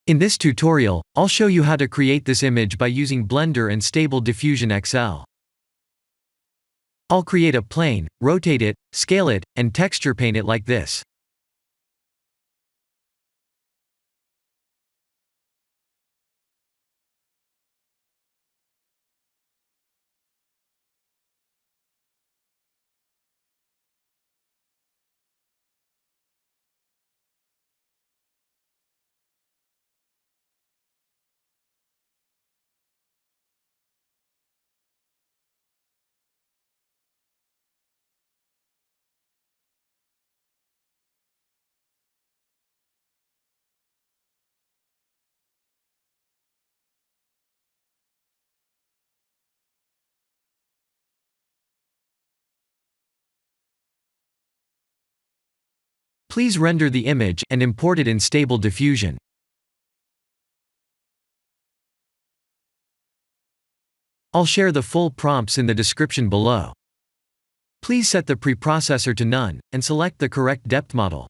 In this tutorial, I'll show you how to create this image by using Blender and Stable Diffusion XL. I'll create a plane, rotate it, scale it, and texture paint it like this. Please render the image and import it in Stable Diffusion. I'll share the full prompts in the description below. Please set the preprocessor to none, and select the correct depth model.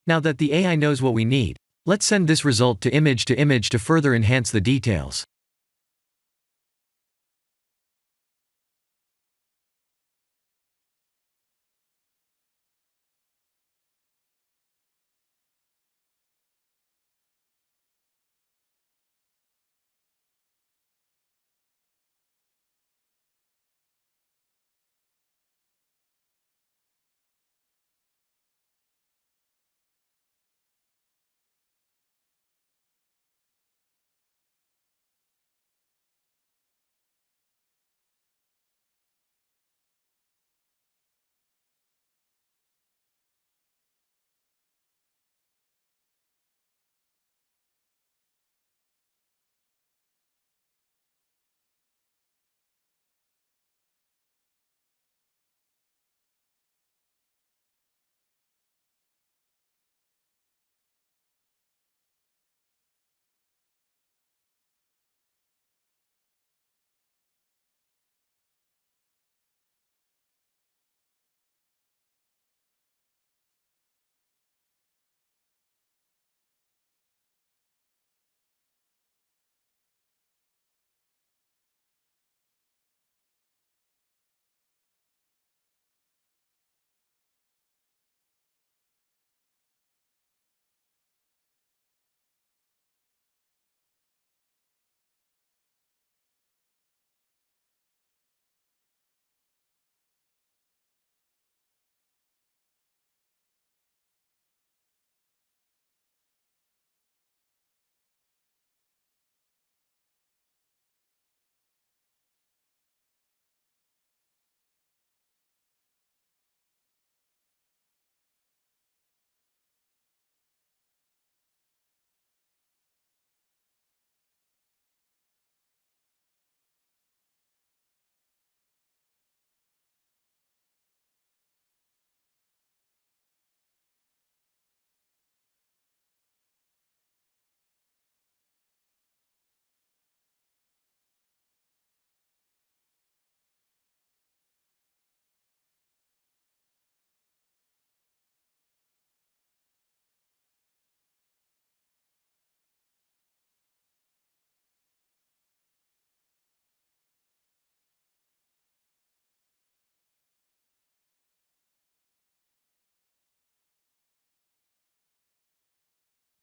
Now that the AI knows what we need, let's send this result to image to further enhance the details.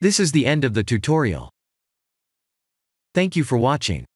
This is the end of the tutorial. Thank you for watching.